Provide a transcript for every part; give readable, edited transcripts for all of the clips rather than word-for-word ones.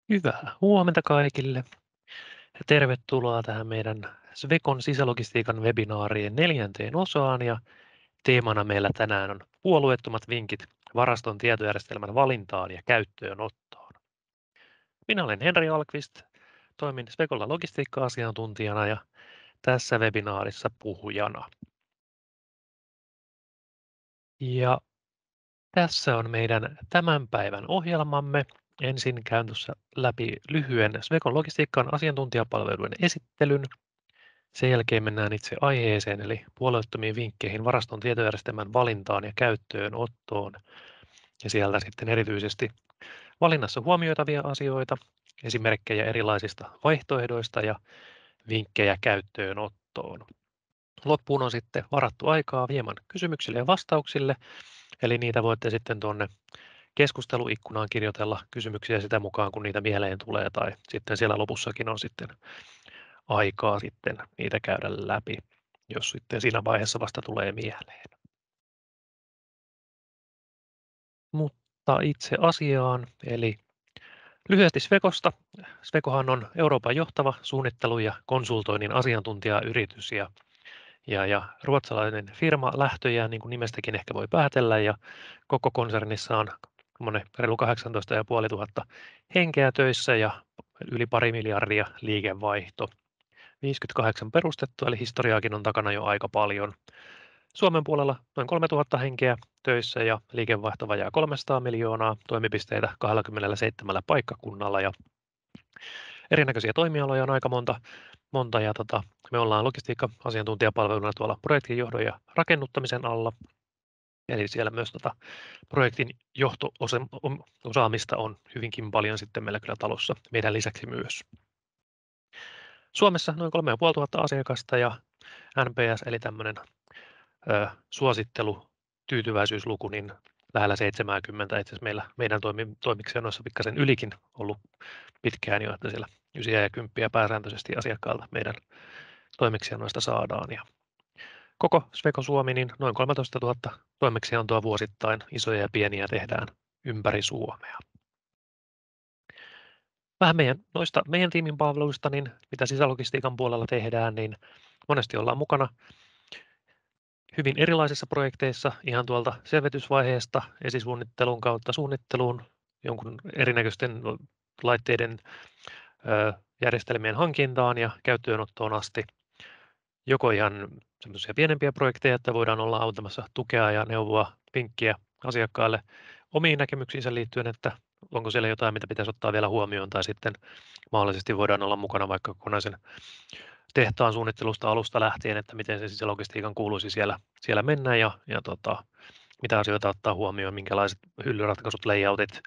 Hyvää huomenta kaikille ja tervetuloa tähän meidän Swecon sisälogistiikan webinaarien 4. osaan. Ja teemana meillä tänään on puolueettomat vinkit varaston tietojärjestelmän valintaan ja käyttöönottoon. Minä olen Henri Alkvist, toimin Svecolla logistiikka-asiantuntijana ja tässä webinaarissa puhujana. Ja tässä on meidän tämän päivän ohjelmamme. Ensin käyn tuossa läpi lyhyen Swecon logistiikan asiantuntijapalveluiden esittelyn. Sen jälkeen mennään itse aiheeseen, eli puolueettomiin vinkkeihin varaston tietojärjestelmän valintaan ja käyttöönottoon. Ja sieltä sitten erityisesti valinnassa huomioitavia asioita, esimerkkejä erilaisista vaihtoehdoista ja vinkkejä käyttöönottoon. Loppuun on sitten varattu aikaa hieman kysymyksille ja vastauksille, eli niitä voitte sitten tuonne keskusteluikkunaan kirjoitella kysymyksiä sitä mukaan, kun niitä mieleen tulee, tai sitten siellä lopussakin on sitten aikaa sitten niitä käydä läpi, jos sitten siinä vaiheessa vasta tulee mieleen. Mutta itse asiaan, eli lyhyesti Svecosta. Svecohan on Euroopan johtava suunnittelu- ja konsultoinnin asiantuntijayritys ja ruotsalainen firma lähtöjään, niin kuin nimestäkin ehkä voi päätellä, ja koko konsernissa on reilu 18 500 henkeä töissä ja yli 2 miljardia liikevaihto. 58 perustettu, eli historiaakin on takana jo aika paljon. Suomen puolella noin 3000 henkeä töissä ja liikevaihto vajaa 300 miljoonaa, toimipisteitä 27 paikkakunnalla ja erinäköisiä toimialoja on aika monta ja me ollaan logistiikka-asiantuntijapalveluna tuolla projektinjohdon ja rakennuttamisen alla. Eli siellä myös projektin johto-osaamista on hyvinkin paljon sitten meillä kyllä talossa meidän lisäksi myös. Suomessa noin 3500 asiakasta ja NPS eli tämmöinen suosittelu, tyytyväisyysluku, niin lähellä 70, itse asiassa meidän toimeksiannoissa pikkasen ylikin ollut pitkään jo, että siellä 9 ja 10 pääsääntöisesti asiakkailta meidän toimeksiannoista saadaan. Ja koko Sweco Suomi, niin noin 13 000 toimeksiantoa vuosittain, isoja ja pieniä tehdään ympäri Suomea. Vähän noista meidän tiimin palveluista, niin mitä sisälogistiikan puolella tehdään, niin monesti ollaan mukana hyvin erilaisissa projekteissa, ihan tuolta selvitysvaiheesta esisuunnittelun kautta suunnitteluun, jonkun erinäköisten laitteiden järjestelmien hankintaan ja käyttöönottoon asti. Joko ihan semmoisia pienempiä projekteja, että voidaan olla antamassa tukea ja neuvoa, vinkkiä asiakkaalle omiin näkemyksiinsä liittyen, että onko siellä jotain, mitä pitäisi ottaa vielä huomioon, tai sitten mahdollisesti voidaan olla mukana vaikka kokonaisen tehtaan suunnittelusta alusta lähtien, että miten se sisälogistiikan kuuluisi siellä mennä ja mitä asioita ottaa huomioon, minkälaiset hyllyratkaisut, layoutit,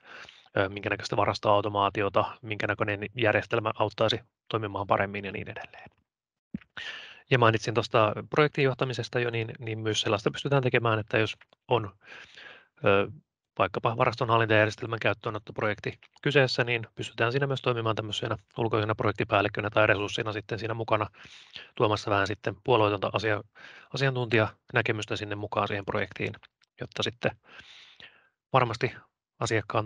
minkä näköistä varastoautomaatiota, minkä näköinen järjestelmä auttaisi toimimaan paremmin ja niin edelleen. Ja mainitsin tuosta projektin johtamisesta jo, niin myös sellaista pystytään tekemään, että jos on vaikkapa varastonhallintajärjestelmän käyttöönottoprojekti kyseessä, niin pystytään siinä myös toimimaan tämmöisenä ulkoisena projektipäällikkönä tai resurssina sitten siinä mukana tuomassa vähän sitten puolueetonta asiantuntijanäkemystä sinne mukaan siihen projektiin, jotta sitten varmasti asiakkaan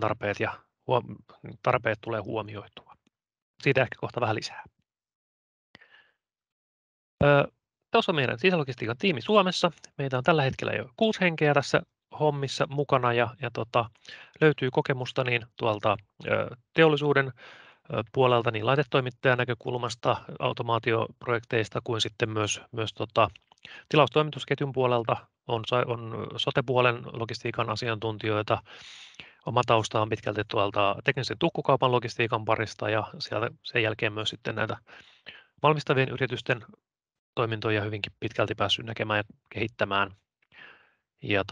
tarpeet tulee huomioitua. Siitä ehkä kohta vähän lisää. Tuossa on meidän sisälogistiikan tiimi Suomessa. Meitä on tällä hetkellä jo 6 henkeä tässä hommissa mukana ja löytyy kokemusta niin tuolta teollisuuden puolelta niin laitetoimittajan näkökulmasta, automaatioprojekteista kuin sitten myös tilaustoimitusketjun puolelta on sote-puolen logistiikan asiantuntijoita. Oma tausta on pitkälti tuolta teknisen tukkukaupan logistiikan parista ja sieltä sen jälkeen myös sitten näitä valmistavien yritysten toimintoja hyvinkin pitkälti päässyt näkemään ja kehittämään. Ja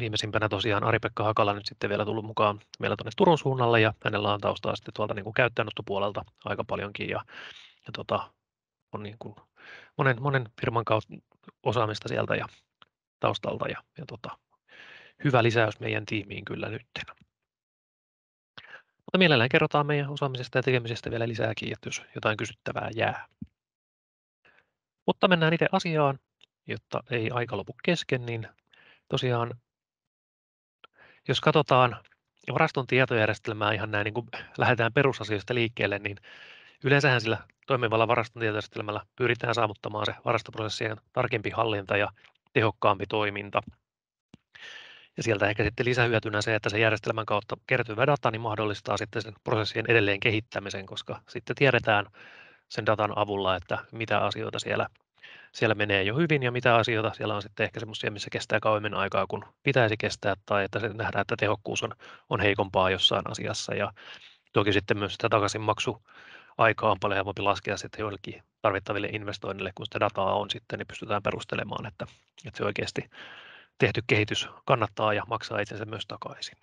viimeisimpänä tosiaan Ari-Pekka Hakala nyt sitten vielä tullut mukaan meillä tuonne Turun suunnalle ja hänellä on taustaa sitten tuolta niin kuin käyttöönottopuolelta aika paljonkin ja on niin kuin monen firman kautta osaamista sieltä ja taustalta ja hyvä lisäys meidän tiimiin kyllä nyt. Mutta mielellään kerrotaan meidän osaamisesta ja tekemisestä vielä lisääkin, että jos jotain kysyttävää jää. Mutta mennään itse asiaan, jotta ei aika lopu kesken, niin tosiaan jos katsotaan varaston tietojärjestelmää ihan näin, niin kuin lähdetään perusasioista liikkeelle, niin yleensähän sillä toimivalla varaston tietojärjestelmällä pyritään saavuttamaan se varastoprosessien tarkempi hallinta ja tehokkaampi toiminta. Ja sieltä ehkä sitten lisähyötynä se, että se järjestelmän kautta kertyvä data niin mahdollistaa sitten sen prosessien edelleen kehittämisen, koska sitten tiedetään sen datan avulla, että mitä asioita siellä menee jo hyvin ja mitä asioita siellä on sitten ehkä semmoisia, missä kestää kauemmin aikaa kuin pitäisi kestää, tai että se nähdään, että tehokkuus on heikompaa jossain asiassa. Ja toki sitten myös sitä takaisinmaksuaikaa on paljon helpompi laskea sitten joillekin tarvittaville investoinnille, kun sitä dataa on sitten, niin pystytään perustelemaan, että se oikeasti tehty kehitys kannattaa ja maksaa itsensä myös takaisin.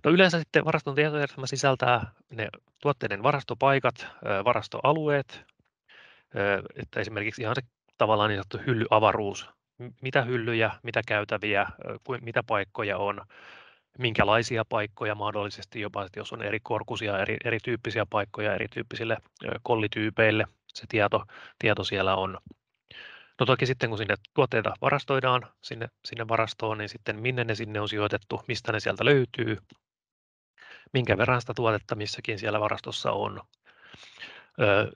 No yleensä sitten varaston tietojärjestelmä sisältää ne tuotteiden varastopaikat, varastoalueet, että esimerkiksi ihan se tavallaan niin sanottu hyllyavaruus, mitä hyllyjä, mitä käytäviä, mitä paikkoja on, minkälaisia paikkoja mahdollisesti jopa, jos on eri korkuisia, erityyppisiä paikkoja erityyppisille kollityypeille, se tieto siellä on. No toki sitten kun sinne tuotteita varastoidaan sinne varastoon, niin sitten minne ne sinne on sijoitettu, mistä ne sieltä löytyy, minkä verran sitä tuotetta missäkin siellä varastossa on.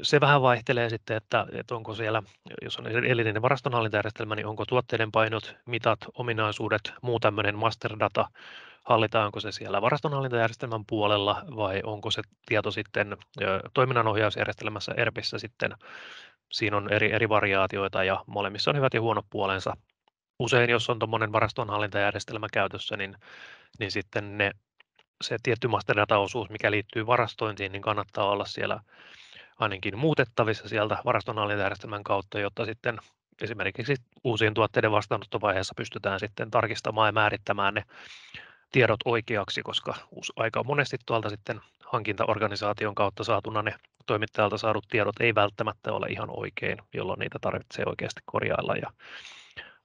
Se vähän vaihtelee sitten, että onko siellä, jos on erillinen varastonhallintajärjestelmä, niin onko tuotteiden painot, mitat, ominaisuudet, muu tämmöinen masterdata, hallitaanko se siellä varastonhallintajärjestelmän puolella vai onko se tieto sitten toiminnanohjausjärjestelmässä ERPissä sitten, siinä on eri variaatioita ja molemmissa on hyvät ja huonot puolensa. Usein jos on tuommoinen varastonhallintajärjestelmä käytössä, niin sitten se tietty masterdata-osuus, mikä liittyy varastointiin, niin kannattaa olla siellä ainakin muutettavissa sieltä varastonhallintajärjestelmän kautta, jotta sitten esimerkiksi uusien tuotteiden vastaanottovaiheessa pystytään sitten tarkistamaan ja määrittämään ne tiedot oikeaksi, koska aika monesti tuolta sitten hankintaorganisaation kautta saatuna ne toimittajalta saadut tiedot ei välttämättä ole ihan oikein, jolloin niitä tarvitsee oikeasti korjailla ja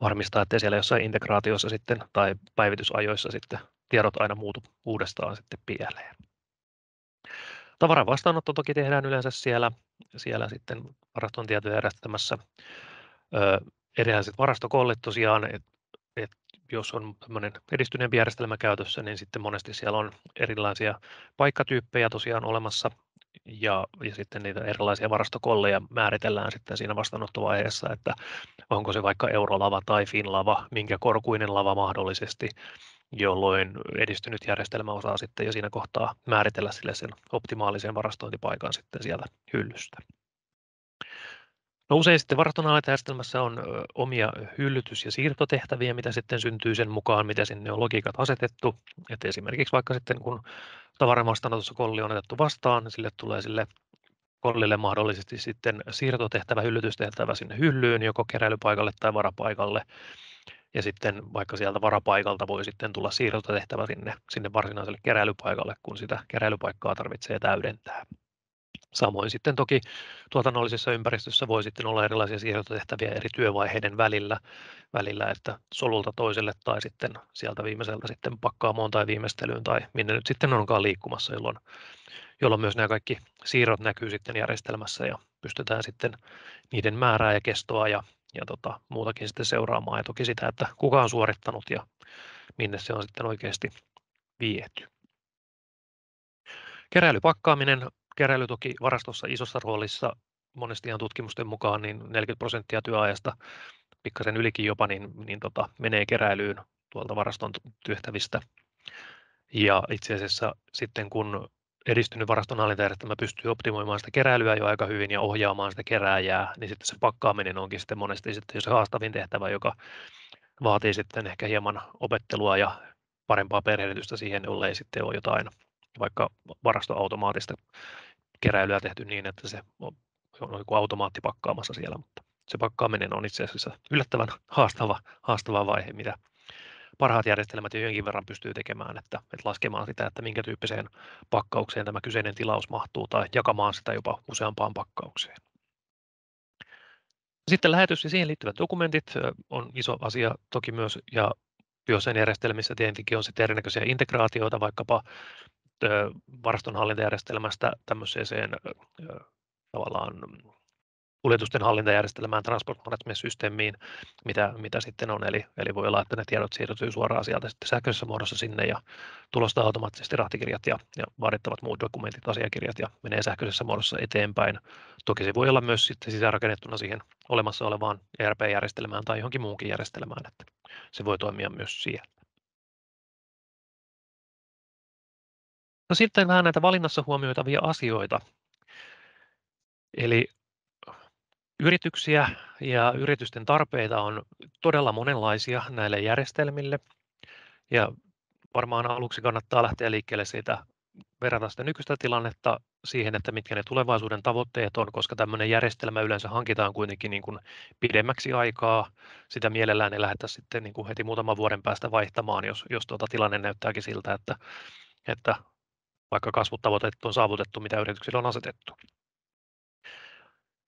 varmistaa, että siellä jossain integraatiossa sitten tai päivitysajoissa sitten tiedot aina muutu uudestaan sitten pieleen. Tavaran vastaanotto toki tehdään yleensä siellä sitten varaston tietojärjestelmässä. Erilaiset varastokollit tosiaan, että jos on tämmöinen edistyneempi järjestelmä käytössä, niin sitten monesti siellä on erilaisia paikkatyyppejä tosiaan olemassa ja sitten niitä erilaisia varastokolleja määritellään sitten siinä vastaanottovaiheessa, että onko se vaikka eurolava tai finlava, minkä korkuinen lava mahdollisesti, jolloin edistynyt järjestelmä osaa sitten jo siinä kohtaa määritellä sille sen optimaalisen varastointipaikan sitten sieltä hyllystä. No usein sitten varastonhallintajärjestelmässä on omia hyllytys- ja siirtotehtäviä, mitä sitten syntyy sen mukaan, mitä sinne on logiikat asetettu. Et esimerkiksi vaikka sitten kun tavaran vastaanotossa kolli on otettu vastaan, niin sille tulee sille kollille mahdollisesti sitten siirtotehtävä, hyllytystehtävä sinne hyllyyn, joko keräilypaikalle tai varapaikalle. Ja sitten vaikka sieltä varapaikalta voi sitten tulla siirtotehtävä sinne varsinaiselle keräilypaikalle, kun sitä keräilypaikkaa tarvitsee täydentää. Samoin sitten toki tuotannollisessa ympäristössä voi sitten olla erilaisia siirtotehtäviä eri työvaiheiden välillä, että solulta toiselle tai sitten sieltä viimeiseltä sitten pakkaamoon tai viimeistelyyn tai minne nyt sitten onkaan liikkumassa, jolloin myös nämä kaikki siirrot näkyy sitten järjestelmässä ja pystytään sitten niiden määrää ja kestoa ja muutakin sitten seuraamaan ja toki sitä, että kuka on suorittanut ja minne se on sitten oikeasti viety. Keräilypakkaaminen. Keräily toki varastossa isossa roolissa, monesti ihan tutkimusten mukaan niin 40% työajasta, pikkasen ylikin jopa, niin menee keräilyyn tuolta varaston tehtävistä. Ja itse asiassa sitten kun edistynyt varastonhallintajärjestelmä pystyy optimoimaan sitä keräilyä jo aika hyvin ja ohjaamaan sitä kerääjää, niin sitten se pakkaaminen onkin sitten monesti sitten jo se haastavin tehtävä, joka vaatii sitten ehkä hieman opettelua ja parempaa perehdytystä siihen, jollei sitten ole jotain vaikka varastoautomaattista keräilyä tehty niin, että se on joku automaatti pakkaamassa siellä, mutta se pakkaaminen on itse asiassa yllättävän haastava vaihe, mitä parhaat järjestelmät jo jonkin verran pystyy tekemään, että laskemaan sitä, että minkä tyyppiseen pakkaukseen tämä kyseinen tilaus mahtuu tai jakamaan sitä jopa useampaan pakkaukseen. Sitten lähetys ja siihen liittyvät dokumentit on iso asia toki myös, ja jossain järjestelmissä tietenkin on sitten erinäköisiä integraatioita, vaikkapa varastonhallintajärjestelmästä tämmöiseen tavallaan kuljetusten hallintajärjestelmään, transport management systeemiin, mitä sitten on. Eli voi olla, että ne tiedot siirtyy suoraan sieltä sitten sähköisessä muodossa sinne ja tulostaa automaattisesti rahtikirjat ja vaadittavat muut dokumentit, asiakirjat ja menee sähköisessä muodossa eteenpäin. Toki se voi olla myös sitten sisäänrakennettuna siihen olemassa olevaan ERP-järjestelmään tai johonkin muunkin järjestelmään, että se voi toimia myös siihen. No sitten vähän näitä valinnassa huomioitavia asioita. Eli yrityksiä ja yritysten tarpeita on todella monenlaisia näille järjestelmille ja varmaan aluksi kannattaa lähteä liikkeelle siitä, verrata sitä nykyistä tilannetta siihen, että mitkä ne tulevaisuuden tavoitteet on, koska tämmöinen järjestelmä yleensä hankitaan kuitenkin niin kuin pidemmäksi aikaa. Sitä mielellään ei lähdetä sitten niin kuin heti muutaman vuoden päästä vaihtamaan, jos tilanne näyttääkin siltä, että vaikka kasvutavoitteet on saavutettu, mitä yrityksille on asetettu.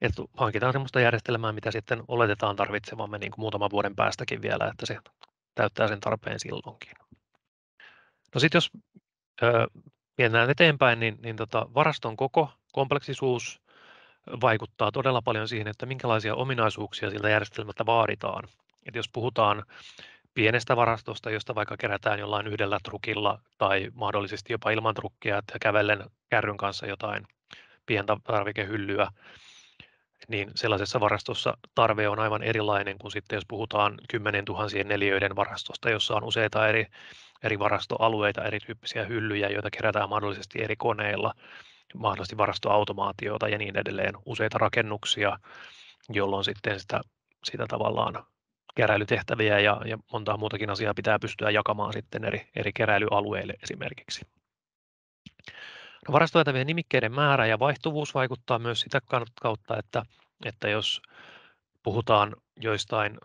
Että hankitaan sellaista järjestelmää, mitä sitten oletetaan tarvitsevamme niin kuin muutaman vuoden päästäkin vielä, että se täyttää sen tarpeen silloinkin. No sitten jos mietitään eteenpäin, niin varaston koko, kompleksisuus vaikuttaa todella paljon siihen, että minkälaisia ominaisuuksia siltä järjestelmältä vaaditaan. Et jos puhutaan pienestä varastosta, josta vaikka kerätään jollain yhdellä trukilla tai mahdollisesti jopa ilman trukkia, että kävellen kärryn kanssa jotain pientä tarvikehyllyä, niin sellaisessa varastossa tarve on aivan erilainen kuin sitten, jos puhutaan 10 000 neliöiden varastosta, jossa on useita eri varastoalueita, erityyppisiä hyllyjä, joita kerätään mahdollisesti eri koneilla, mahdollisesti varastoautomaatioita ja niin edelleen, useita rakennuksia, jolloin sitten sitä tavallaan keräilytehtäviä ja montaa muutakin asiaa pitää pystyä jakamaan sitten eri keräilyalueille esimerkiksi. No, varastoitavien nimikkeiden määrä ja vaihtuvuus vaikuttaa myös sitä kautta, että jos puhutaan joistain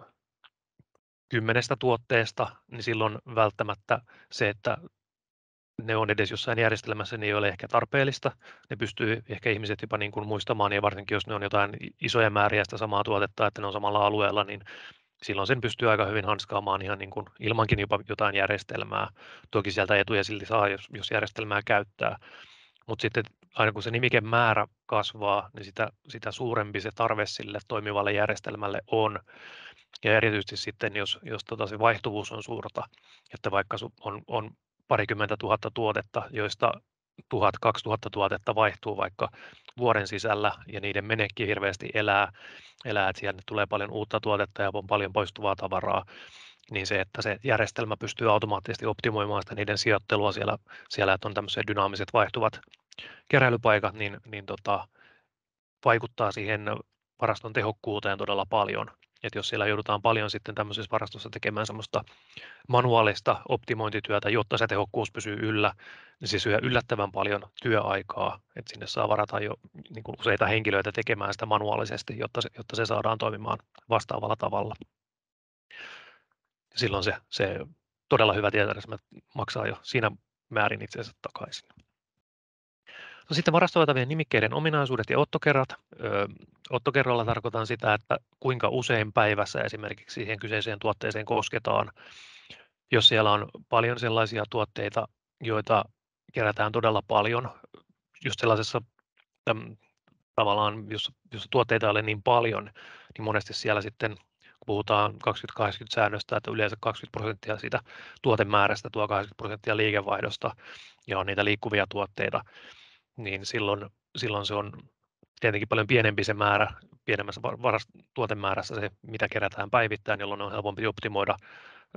10 tuotteesta, niin silloin välttämättä se, että ne on edes jossain järjestelmässä, niin ei ole ehkä tarpeellista. Ne pystyy ehkä ihmiset jopa niin kuin muistamaan, ja varsinkin jos ne on jotain isoja määriä sitä samaa tuotetta, että ne on samalla alueella, niin silloin sen pystyy aika hyvin hanskaamaan ihan niin kuin ilmankin jopa jotain järjestelmää. Toki sieltä etuja silti saa, jos järjestelmää käyttää. Mutta sitten aina kun se nimikemäärä kasvaa, niin sitä suurempi se tarve sille toimivalle järjestelmälle on. Ja erityisesti sitten, jos se vaihtuvuus on suurta, että vaikka on parikymmentä tuhatta tuotetta, joista 1000-2000 tuotetta vaihtuu vaikka vuoden sisällä ja niiden menekki hirveästi elää, että siellä tulee paljon uutta tuotetta ja on paljon poistuvaa tavaraa, niin se, että se järjestelmä pystyy automaattisesti optimoimaan sitä niiden sijoittelua siellä että on tämmöiset dynaamiset vaihtuvat keräilypaikat, niin vaikuttaa siihen varaston tehokkuuteen todella paljon. Että jos siellä joudutaan paljon sitten tämmöisessä varastossa tekemään semmoista manuaalista optimointityötä, jotta se tehokkuus pysyy yllä, niin se syö yllättävän paljon työaikaa, että sinne saa varata jo niin kuin useita henkilöitä tekemään sitä manuaalisesti, jotta se saadaan toimimaan vastaavalla tavalla. Silloin se todella hyvä tietojärjestelmä maksaa jo siinä määrin itsensä takaisin. No sitten varastoitavien nimikkeiden ominaisuudet ja ottokerrat. Ottokerralla tarkoitan sitä, että kuinka usein päivässä esimerkiksi siihen kyseiseen tuotteeseen kosketaan. Jos siellä on paljon sellaisia tuotteita, joita kerätään todella paljon, just sellaisessa tavallaan, jos tuotteita ei ole niin paljon, niin monesti siellä sitten puhutaan 20-80-säännöstä, että yleensä 20% siitä tuotemäärästä tuo 80% liikevaihdosta ja on niitä liikkuvia tuotteita, niin silloin se on tietenkin paljon pienempi se määrä, pienemmässä tuotemäärässä se, mitä kerätään päivittäin, jolloin on helpompi optimoida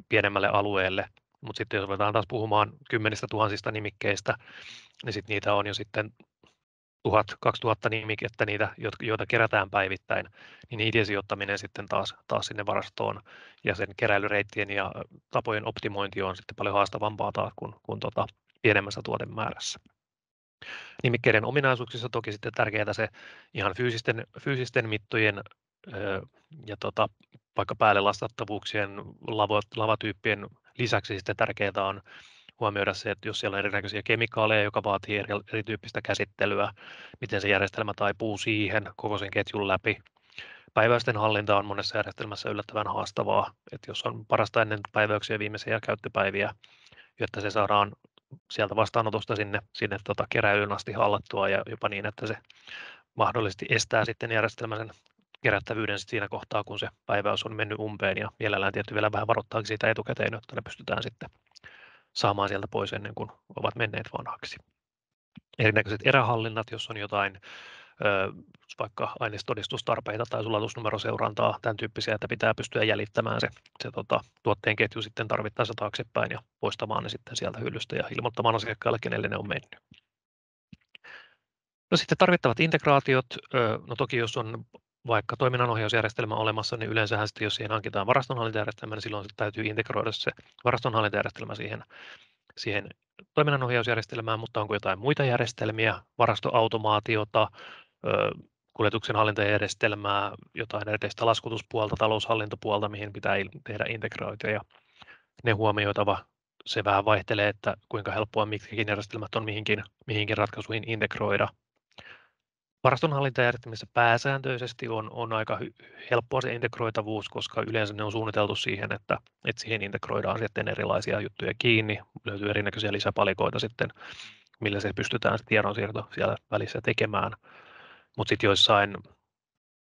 pienemmälle alueelle. Mutta sitten jos ruvetaan taas puhumaan 10 000 nimikkeistä, niin sitten niitä on jo sitten 1000-2000 nimikettä, joita kerätään päivittäin, niin niiden sijoittaminen sitten taas sinne varastoon ja sen keräilyreittien ja tapojen optimointi on sitten paljon haastavampaa taas kuin pienemmässä tuotemäärässä. Nimikkeiden ominaisuuksissa toki sitten tärkeää se ihan fyysisten mittojen ja vaikka päälle lastattavuuksien lavatyyppien lisäksi sitten tärkeää on huomioida se, että jos siellä on erinäköisiä kemikaaleja, joka vaatii erityyppistä käsittelyä, miten se järjestelmä taipuu siihen koko sen ketjun läpi. Päiväysten hallinta on monessa järjestelmässä yllättävän haastavaa, että jos on parasta ennen päiväyksiä viimeisiä käyttöpäiviä, jotta se saadaan sieltä vastaanotosta sinne keräilyyn asti hallattua ja jopa niin, että se mahdollisesti estää sitten järjestelmän kerättävyyden siinä kohtaa, kun se päiväys on mennyt umpeen, ja mielellään tietty vielä vähän varoittaakin siitä etukäteen, jotta ne pystytään sitten saamaan sieltä pois ennen kuin ovat menneet vanhaksi. Erinäköiset erähallinnat, jos on jotain vaikka aineistodistustarpeita tai sulatusnumeroseurantaa, tämän tyyppisiä, että pitää pystyä jäljittämään se tuotteen ketju sitten tarvittaessa taaksepäin ja poistamaan ne sitten sieltä hyllystä ja ilmoittamaan asiakkaalle, kenelle ne on mennyt. No sitten tarvittavat integraatiot, no toki jos on vaikka toiminnanohjausjärjestelmä olemassa, niin yleensähän sitten, jos siihen hankitaan varastonhallintajärjestelmä, niin silloin täytyy integroida se varastonhallintajärjestelmä siihen toiminnanohjausjärjestelmään, mutta onko jotain muita järjestelmiä, varastoautomaatiota, kuljetuksen hallintajärjestelmää, jotain erityistä laskutuspuolta, taloushallintopuolta, mihin pitää tehdä integrointeja. Ne huomioitava, se vähän vaihtelee, että kuinka helppoa mitkäkin järjestelmät on mihinkin ratkaisuihin integroida. Varastonhallintajärjestelmissä pääsääntöisesti on aika helppoa se integroitavuus, koska yleensä ne on suunniteltu siihen, että siihen integroidaan sitten erilaisia juttuja kiinni, löytyy erinäköisiä lisäpalikoita sitten, millä se pystytään se tiedonsiirto siellä välissä tekemään. Mutta sitten joissain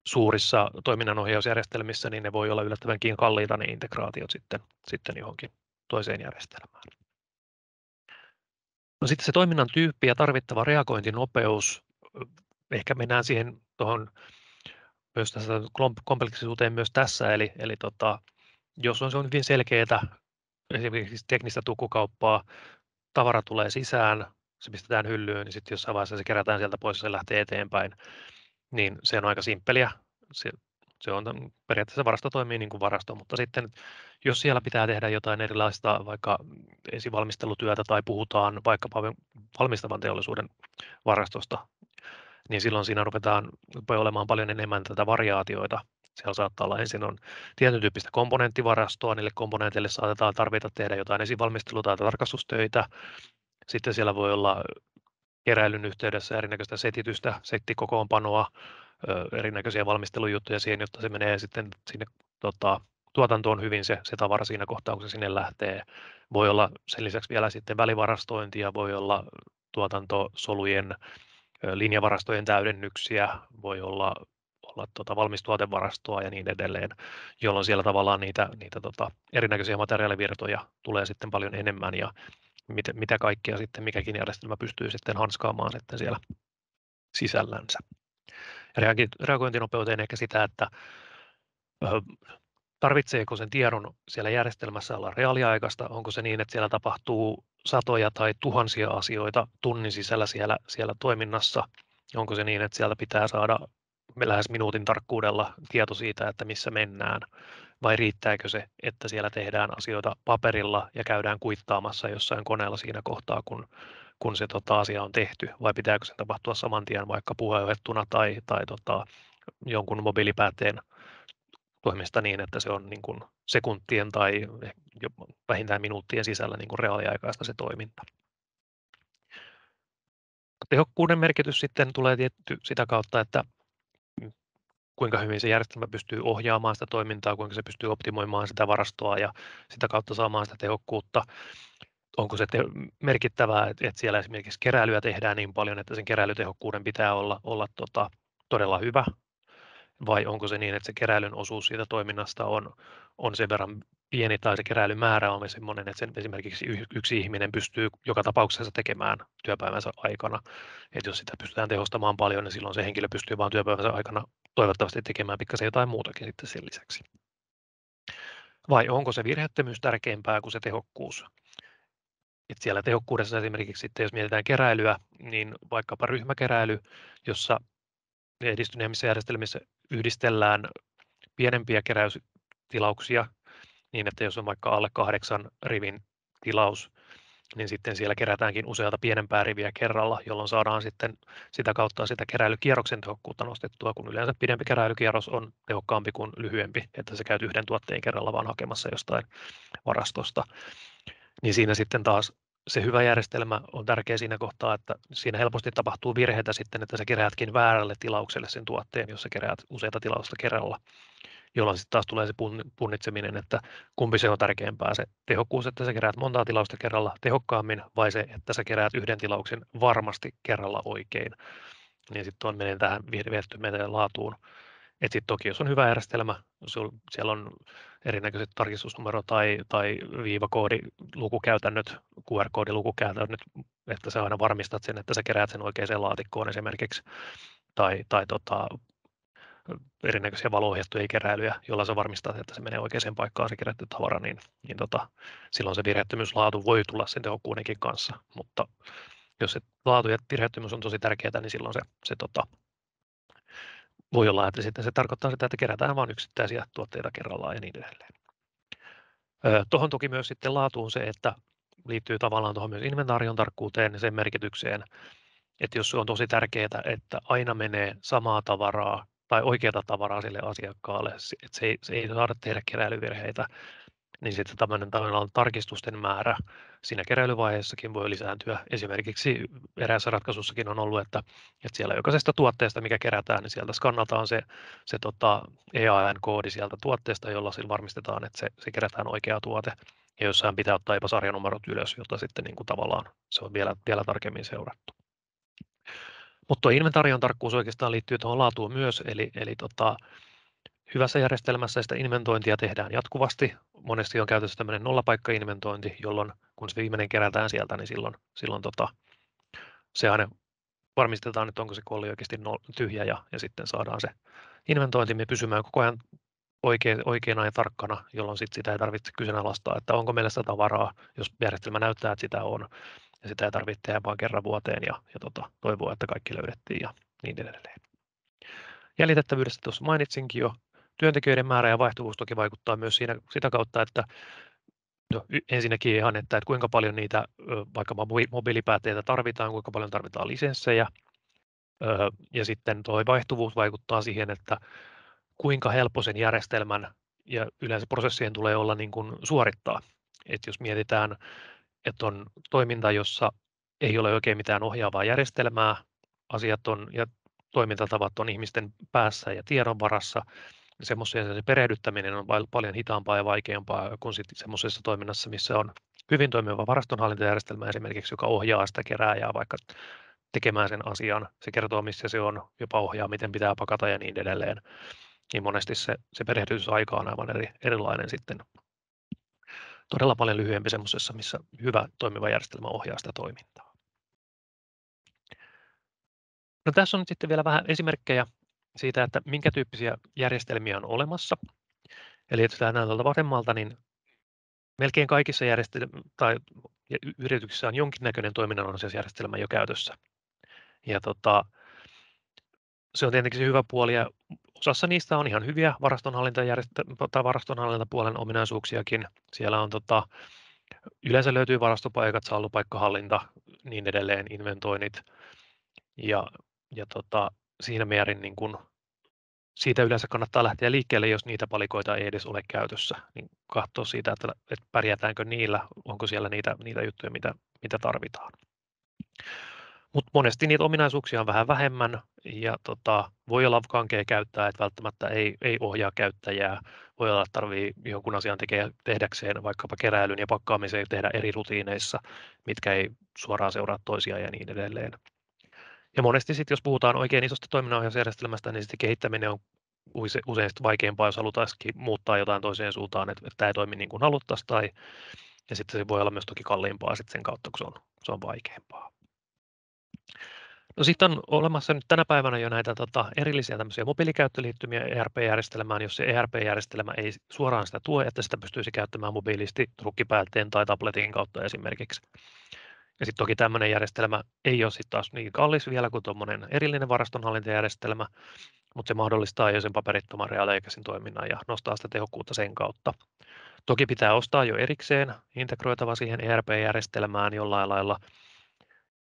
suurissa toiminnanohjausjärjestelmissä, niin ne voi olla yllättävänkin kalliita ne integraatiot sitten johonkin toiseen järjestelmään. No sitten se toiminnan tyyppi ja tarvittava reagointinopeus, ehkä mennään siihen tuohon myös tässä kompleksisuuteen myös tässä, eli jos on hyvin selkeää, esimerkiksi teknistä tukukauppaa, tavara tulee sisään, se pistetään hyllyyn, niin sitten jossain vaiheessa se kerätään sieltä pois ja se lähtee eteenpäin, niin se on aika simppeliä. Se on periaatteessa varasto toimii niin kuin varasto, mutta sitten jos siellä pitää tehdä jotain erilaista vaikka esivalmistelutyötä tai puhutaan vaikkapa valmistavan teollisuuden varastosta, niin silloin siinä rupeaa olemaan paljon enemmän tätä variaatioita. Siellä saattaa olla ensin on tietyn tyyppistä komponenttivarastoa, niille komponenteille saatetaan tarvita tehdä jotain esivalmistelua tai tarkastustöitä. Sitten siellä voi olla keräilyn yhteydessä erinäköistä setitystä, settikokoonpanoa, erinäköisiä valmistelujuttuja siihen, jotta se menee sitten sinne tuotantoon hyvin se tavara siinä kohtaa, kun se sinne lähtee. Voi olla sen lisäksi vielä sitten välivarastointia, voi olla tuotantosolujen linjavarastojen täydennyksiä, voi olla valmistuotevarastoa ja niin edelleen, jolloin siellä tavallaan niitä erinäköisiä materiaalivirtoja tulee sitten paljon enemmän ja mitä kaikkea sitten mikäkin järjestelmä pystyy sitten hanskaamaan sitten siellä sisällänsä. Reagointinopeuteen ehkä sitä, että tarvitseeko sen tiedon siellä järjestelmässä olla reaaliaikaista, onko se niin, että siellä tapahtuu satoja tai tuhansia asioita tunnin sisällä siellä toiminnassa, onko se niin, että sieltä pitää saada lähes minuutin tarkkuudella tieto siitä, että missä mennään, vai riittääkö se, että siellä tehdään asioita paperilla ja käydään kuittaamassa jossain koneella siinä kohtaa, kun se asia on tehty, vai pitääkö se tapahtua saman tien vaikka puheenohettuna tai jonkun mobiilipäätteen toimesta niin, että se on niin kuin sekuntien tai vähintään minuuttien sisällä niin kuin reaaliaikaista se toiminta. Tehokkuuden merkitys sitten tulee tietty sitä kautta, että kuinka hyvin se järjestelmä pystyy ohjaamaan sitä toimintaa, kuinka se pystyy optimoimaan sitä varastoa ja sitä kautta saamaan sitä tehokkuutta. Onko se merkittävää, että siellä esimerkiksi keräilyä tehdään niin paljon, että sen keräilytehokkuuden pitää olla todella hyvä, vai onko se niin, että se keräilyn osuus siitä toiminnasta on sen verran pieni tai se keräilymäärä on sellainen, että sen esimerkiksi yksi ihminen pystyy joka tapauksessa tekemään työpäivänsä aikana. Että jos sitä pystytään tehostamaan paljon, niin silloin se henkilö pystyy vain työpäivänsä aikana toivottavasti tekemään pikkasen jotain muutakin sitten sen lisäksi. Vai onko se virheettömyys tärkeämpää kuin se tehokkuus? Että siellä tehokkuudessa esimerkiksi sitten, jos mietitään keräilyä, niin vaikkapa ryhmäkeräily, jossa edistyneemmissä järjestelmissä yhdistellään pienempiä keräystilauksia niin, että jos on vaikka alle 8 rivin tilaus, niin sitten siellä kerätäänkin useata pienempää riviä kerralla, jolloin saadaan sitten sitä kautta sitä keräilykierroksen tehokkuutta nostettua, kun yleensä pidempi keräilykierros on tehokkaampi kuin lyhyempi, että sä käyt yhden tuotteen kerralla vaan hakemassa jostain varastosta. Niin siinä sitten taas se hyvä järjestelmä on tärkeä siinä kohtaa, että siinä helposti tapahtuu virheitä sitten, että sä keräätkin väärälle tilaukselle sen tuotteen, jos sä keräät useita tilausta kerralla, jolloin sitten taas tulee se punnitseminen, että kumpi se on tärkeämpää, se tehokkuus, että sä keräät montaa tilausta kerralla tehokkaammin, vai se, että sä keräät yhden tilauksen varmasti kerralla oikein. Niin sitten menee tähän viehtymätön laatuun. Et sit toki jos on hyvä järjestelmä, siellä on erinäköiset tarkistusnumero tai viivakoodilukukäytännöt, QR-koodilukukäytännöt, että sä aina varmistat sen, että sä keräät sen oikeaan laatikkoon esimerkiksi, tai erinäköisiä valo-ohjattuja keräilyjä, jolla sä varmistat, että se menee oikeaan paikkaan se kerätty tavara, niin silloin se virheettömyyslaatu voi tulla sen tehokkuudenkin kanssa, mutta jos se laatu ja virheettömyys on tosi tärkeää, niin silloin se voi olla, että sitten se tarkoittaa sitä, että kerätään vain yksittäisiä tuotteita kerrallaan ja niin edelleen. Tuohon toki myös sitten laatuun se, että liittyy tavallaan tuohon myös inventaarion tarkkuuteen ja sen merkitykseen, että jos se on tosi tärkeää, että aina menee samaa tavaraa tai oikeata tavaraa sille asiakkaalle, että se ei saada tehdä keräilyvirheitä, niin sitten tämmöinen tavallaan tarkistusten määrä siinä keräilyvaiheessakin voi lisääntyä. Esimerkiksi eräässä ratkaisussakin on ollut, että siellä jokaisesta tuotteesta, mikä kerätään, niin sieltä skannataan se EAN-koodi sieltä tuotteesta, jolla sillä varmistetaan, että se kerätään oikea tuote. Ja jossain pitää ottaa jopa sarjanumerot ylös, jotta sitten niin kuin tavallaan se on vielä tarkemmin seurattu. Mutta tuo inventaarion tarkkuus oikeastaan liittyy tuohon laatuun myös, eli hyvässä järjestelmässä sitä inventointia tehdään jatkuvasti. Monesti on käytössä tämmöinen nollapaikka-inventointi, jolloin kun se viimeinen kerätään sieltä, niin silloin se aina varmistetaan, että onko se kolli oikeasti tyhjä ja sitten saadaan se inventointimme pysymään koko ajan oikeana ja tarkkana, jolloin sitä ei tarvitse kyseenalaistaa, että onko meillä sitä tavaraa, jos järjestelmä näyttää, että sitä on, ja sitä ei tarvitse tehdä vain kerran vuoteen ja toivoa, että kaikki löydettiin ja niin edelleen. Jäljitettävyydestä tuossa mainitsinkin jo. Työntekijöiden määrä ja vaihtuvuus toki vaikuttaa myös sitä kautta, että ensinnäkin ihan, että kuinka paljon niitä vaikka mobiilipäätteitä tarvitaan, kuinka paljon tarvitaan lisenssejä. Ja sitten tuo vaihtuvuus vaikuttaa siihen, että kuinka helppo sen järjestelmän ja yleensä prosessien tulee olla niin kuin suorittaa. Et jos mietitään, että on toiminta, jossa ei ole oikein mitään ohjaavaa järjestelmää, asiat on ja toimintatavat on ihmisten päässä ja tiedon varassa, semmoiseen se perehdyttäminen on paljon hitaampaa ja vaikeampaa kuin sitten semmoisessa toiminnassa, missä on hyvin toimiva varastonhallintajärjestelmä esimerkiksi, joka ohjaa sitä kerääjää vaikka tekemään sen asian. Se kertoo, missä se on, jopa ohjaa, miten pitää pakata ja niin edelleen. Niin monesti se perehdytysaika on aivan erilainen sitten. Todella paljon lyhyempi semmoisessa, missä hyvä toimiva järjestelmä ohjaa sitä toimintaa. No, tässä on nyt sitten vielä vähän esimerkkejä siitä, että minkä tyyppisiä järjestelmiä on olemassa. Eli jos lähdetään tuolta vasemmalta, niin melkein kaikissa yrityksissä on jonkinnäköinen toiminnanohjausjärjestelmä jo käytössä. Ja se on tietenkin se hyvä puoli, ja osassa niistä on ihan hyviä varastonhallintapuolen ominaisuuksiakin. Siellä on yleensä löytyy varastopaikat, sallupaikkahallinta, niin edelleen, inventoinnit, ja siinä määrin niin kun siitä yleensä kannattaa lähteä liikkeelle, jos niitä palikoita ei edes ole käytössä, niin katsoa siitä, että pärjätäänkö niillä, onko siellä niitä juttuja, mitä tarvitaan. Mutta monesti niitä ominaisuuksia on vähän vähemmän ja voi olla kankea käyttää, että välttämättä ei ohjaa käyttäjää. Voi olla, että tarvii jonkun asian tehdäkseen vaikkapa keräilyn ja pakkaamiseen tehdä eri rutiineissa, mitkä ei suoraan seuraa toisiaan ja niin edelleen. Ja monesti sitten, jos puhutaan oikein isosta toiminnanohjausjärjestelmästä, niin sitten kehittäminen on usein vaikeampaa, jos halutaisiin muuttaa jotain toiseen suuntaan, että tämä ei toimi niin kuin haluttaisiin, ja sitten se voi olla myös toki kalliimpaa sitten sen kautta, kun se on vaikeampaa. No, sitten on olemassa nyt tänä päivänä jo näitä erillisiä tämmöisiä mobiilikäyttöliittymiä ERP-järjestelmään, jos se ERP-järjestelmä ei suoraan sitä tue, että sitä pystyisi käyttämään mobiilisti trukkipäätteen tai tabletin kautta esimerkiksi. Ja sitten toki tämmöinen järjestelmä ei ole sitten taas niin kallis vielä kuin tuommoinen erillinen varastonhallintajärjestelmä, mutta se mahdollistaa jo sen paperittoman reaaliaikaisen toiminnan ja nostaa sitä tehokkuutta sen kautta. Toki pitää ostaa jo erikseen integroitava siihen ERP-järjestelmään jollain lailla.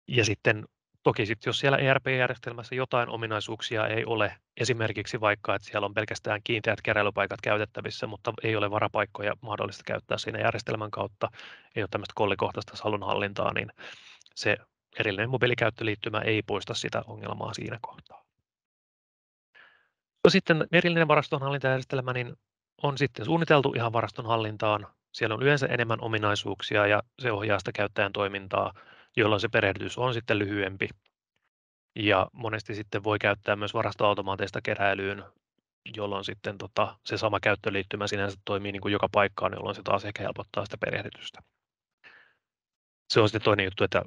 Ja sitten toki jos siellä ERP-järjestelmässä jotain ominaisuuksia ei ole, esimerkiksi vaikka, että siellä on pelkästään kiinteät keräilypaikat käytettävissä, mutta ei ole varapaikkoja mahdollista käyttää siinä järjestelmän kautta, ei ole tämmöistä kollikohtaista salunhallintaa, niin se erillinen mobiilikäyttöliittymä ei poista sitä ongelmaa siinä kohtaa. No, sitten erillinen varastonhallintajärjestelmä niin on sitten suunniteltu ihan varastonhallintaan. Siellä on yleensä enemmän ominaisuuksia ja se ohjaa sitä käyttäjän toimintaa, jolloin se perehdytys on sitten lyhyempi. Ja monesti sitten voi käyttää myös varastoautomaateista keräilyyn jolloin sitten se sama käyttöliittymä sinänsä toimii niin kuin joka paikkaan, jolloin se taas ehkä helpottaa sitä perehdytystä. Se on sitten toinen juttu, että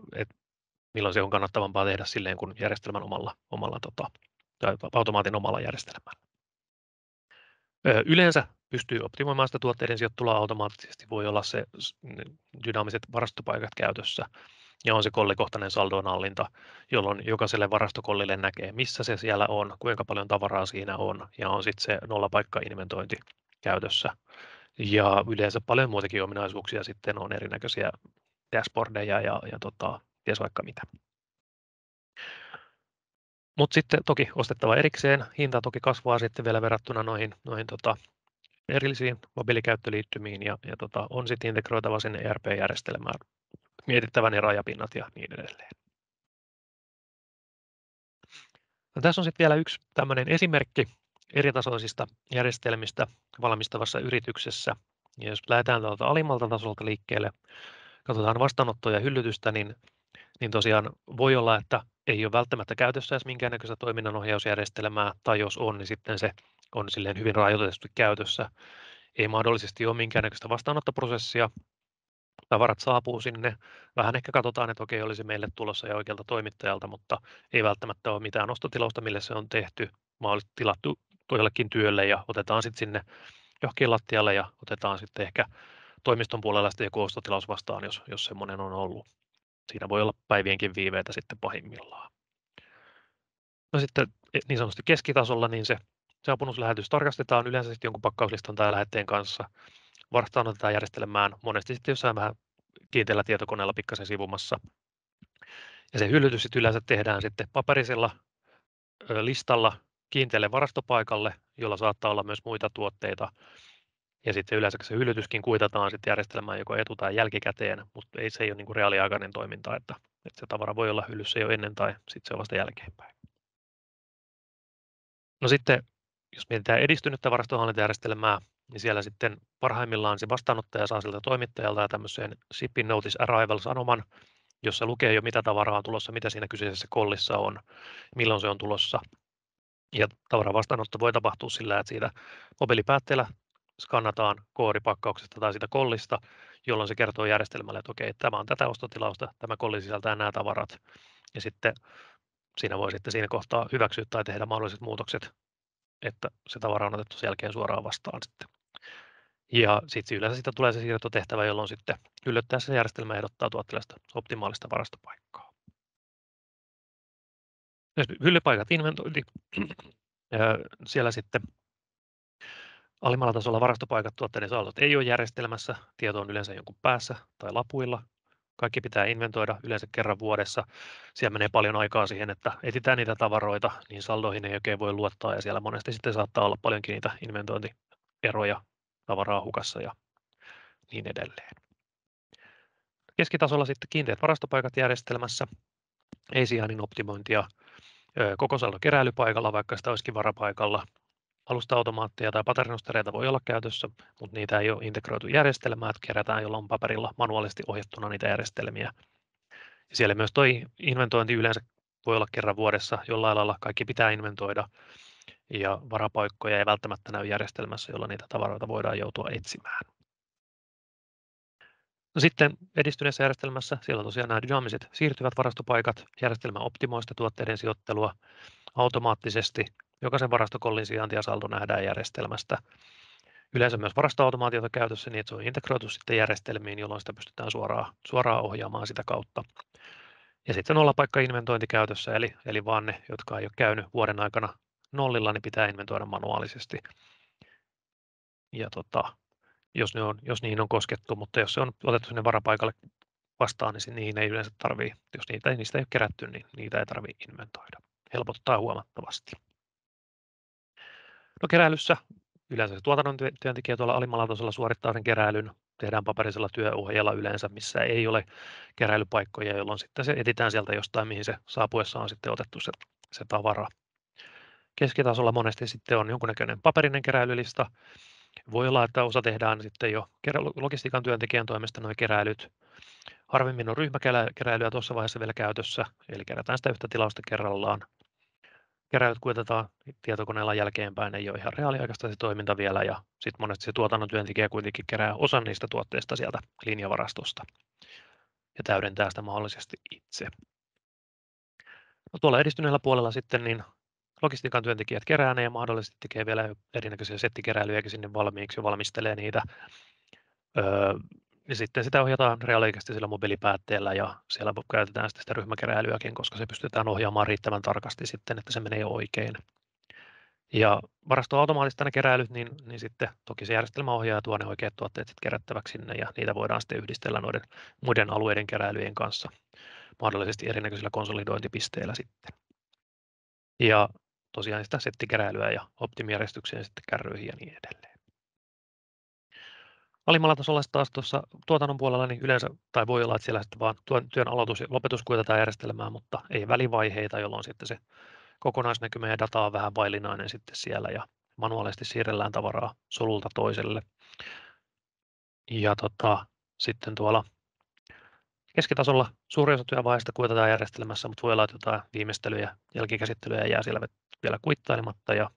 milloin se on kannattavampaa tehdä silleen kuin järjestelmän omalla tai automaatin omalla järjestelmällä. Yleensä pystyy optimoimaan sitä tuotteiden sijoittelua automaattisesti, voi olla se dynaamiset varastopaikat käytössä ja on se kollikohtainen saldonhallinta, jolloin jokaiselle varastokollille näkee, missä se siellä on, kuinka paljon tavaraa siinä on ja on sitten se nollapaikka-inventointi käytössä. Ja yleensä paljon muitakin ominaisuuksia sitten on erinäköisiä dashboardeja ja ties vaikka mitä. Mutta sitten toki ostettava erikseen, hinta toki kasvaa sitten vielä verrattuna noihin erillisiin mobiilikäyttöliittymiin ja on sitten integroitava sinne ERP-järjestelmään, mietittävä ne rajapinnat ja niin edelleen. No, tässä on sitten vielä yksi tämmöinen esimerkki eritasoisista järjestelmistä valmistavassa yrityksessä. Ja jos lähdetään tuolta alimmalta tasolta liikkeelle, katsotaan vastaanottoa ja hyllytystä, niin tosiaan voi olla, että ei ole välttämättä käytössä edes minkäännäköistä toiminnanohjausjärjestelmää, tai jos on, niin sitten se on silleen hyvin rajoitetusti käytössä. Ei mahdollisesti ole minkäännäköistä vastaanottoprosessia, tavarat saapuu sinne, vähän ehkä katsotaan, että okei, olisi meille tulossa ja oikealta toimittajalta, mutta ei välttämättä ole mitään ostotilausta, mille se on tehty, mahdollisesti tilattu jollekin työlle ja otetaan sitten sinne johonkin lattialle ja otetaan sitten ehkä toimiston puolella sitten joku ostotilaus vastaan, jos semmoinen on ollut. Siinä voi olla päivienkin viiveitä sitten pahimmillaan. No sitten niin sanotusti keskitasolla, niin se saapunuslähetys tarkastetaan yleensä sitten jonkun pakkauslistan tai lähetteen kanssa. Vastaanotetaan järjestelmään monesti sitten jossain vähän kiinteällä tietokoneella pikkasen sivumassa. Ja se hyllytys sitten yleensä tehdään sitten paperisella listalla kiinteälle varastopaikalle, jolla saattaa olla myös muita tuotteita. Ja sitten yleensä se hyllytyskin kuitataan sitten järjestelmään joko etu- tai jälkikäteen, mutta se ei ole niin kuin reaaliaikainen toiminta, että se tavara voi olla hyllyssä jo ennen tai sitten se on vasta jälkeenpäin. No sitten, jos mietitään edistynyttä varastohallintajärjestelmää, niin siellä sitten parhaimmillaan se vastaanottaja saa siltä toimittajalta tämmöiseen Shipping Notice Arrival-sanoman, jossa lukee jo mitä tavaraa on tulossa, mitä siinä kyseisessä kollissa on, milloin se on tulossa. Ja tavaran vastaanotto voi tapahtua sillä, että siitä mobiilipäätteellä skannataan koodi pakkauksesta tai siitä kollista, jolloin se kertoo järjestelmälle, että okei, tämä on tätä ostotilausta, tämä kolli sisältää nämä tavarat. Ja sitten siinä voi sitten siinä kohtaa hyväksyä tai tehdä mahdolliset muutokset, että se tavara on otettu sen jälkeen suoraan vastaan sitten. Ja sitten yleensä siitä tulee se siirtotehtävä, jolloin sitten yllättäessä järjestelmä ehdottaa tuotteesta optimaalista varastopaikkaa. Hyllypaikat inventointi. Siellä sitten alimmalla tasolla varastopaikat, tuotteiden saldot ei ole järjestelmässä, tieto on yleensä jonkun päässä tai lapuilla. Kaikki pitää inventoida yleensä kerran vuodessa. Siellä menee paljon aikaa siihen, että etsitään niitä tavaroita, niin saldoihin ei oikein voi luottaa ja siellä monesti sitten saattaa olla paljonkin niitä inventointieroja, tavaraa hukassa ja niin edelleen. Keskitasolla sitten kiinteät varastopaikat järjestelmässä, ei sijainnin optimointia, koko saldo keräilypaikalla, vaikka sitä olisikin varapaikalla. Alusta-automaatteja tai paterninostereita voi olla käytössä, mutta niitä ei ole integroitu järjestelmään, että kerätään jollain paperilla manuaalisesti ohjattuna niitä järjestelmiä. Ja siellä myös tuo inventointi yleensä voi olla kerran vuodessa, jollain lailla kaikki pitää inventoida ja varapaikkoja ei välttämättä näy järjestelmässä, jolla niitä tavaroita voidaan joutua etsimään. No sitten edistyneessä järjestelmässä siellä on tosiaan nämä dynaamiset siirtyvät varastopaikat, järjestelmä optimoi sitä tuotteiden sijoittelua automaattisesti. Jokaisen varastokollin sijainti ja saldo nähdään järjestelmästä. Yleensä myös varastoautomaatiota käytössä niin, että se on integroitu sitten järjestelmiin, jolloin sitä pystytään suoraan ohjaamaan sitä kautta. Ja sitten nollapaikka-inventointi käytössä, eli vaan ne, jotka ei ole käynyt vuoden aikana nollilla, niin pitää inventoida manuaalisesti. Ja jos niihin on koskettu, mutta jos se on otettu sinne varapaikalle vastaan, niin niihin ei yleensä tarvitse, jos niistä ei ole kerätty, niin niitä ei tarvitse inventoida. Helpottaa huomattavasti. No keräilyssä yleensä se tuotannon työntekijä tuolla alimmalla tasolla suorittaa sen keräilyn, tehdään paperisella työohjeella yleensä, missä ei ole keräilypaikkoja, jolloin sitten se etsitään sieltä jostain, mihin se saapuessa on sitten otettu se tavara. Keskitasolla monesti sitten on jonkunnäköinen paperinen keräilylista. Voi olla, että osa tehdään sitten jo logistiikan työntekijän toimesta nuo keräilyt. Harvemmin on ryhmäkeräilyä tuossa vaiheessa vielä käytössä, eli kerätään sitä yhtä tilausta kerrallaan. keräilyt kuitataan tietokoneella jälkeenpäin, ei ole ihan reaaliaikaista se toiminta vielä, ja sitten monesti se tuotannon työntekijä kuitenkin kerää osan niistä tuotteista sieltä linjavarastosta ja täydentää sitä mahdollisesti itse. No, tuolla edistyneellä puolella sitten niin logistiikan työntekijät kerää ne ja mahdollisesti tekee vielä erinäköisiä settikeräilyjäkin sinne valmiiksi ja valmistelee niitä. Ja sitten sitä ohjataan reaaliaikaisesti sillä mobiilipäätteellä ja siellä käytetään sitten sitä ryhmäkeräilyäkin, koska se pystytään ohjaamaan riittävän tarkasti sitten, että se menee oikein. Ja varastoautomaattista keräilyt, niin sitten toki se järjestelmä ohjaa tuo ne oikeat tuotteet sitten kerättäväksi sinne ja niitä voidaan sitten yhdistellä noiden muiden alueiden keräilyjen kanssa, mahdollisesti erinäköisillä konsolidointipisteillä sitten. Ja tosiaan sitä settikeräilyä ja optimijärjestykseen sitten kärryihin ja niin edelleen. Alimmalla tasolla taas tuossa tuotannon puolella niin yleensä, tai voi olla, että siellä sitten vaan työn aloitus ja lopetus kuitataan järjestelmään, mutta ei välivaiheita, jolloin sitten se kokonaisnäkymä ja data on vähän vaillinainen sitten siellä ja manuaalisesti siirrellään tavaraa solulta toiselle. Ja sitten tuolla keskitasolla suurin osa työvaiheista kuitataan järjestelmässä, mutta voi olla, että jotain viimeistelyjä ja jälkikäsittelyjä jää siellä vielä kuittailematta ja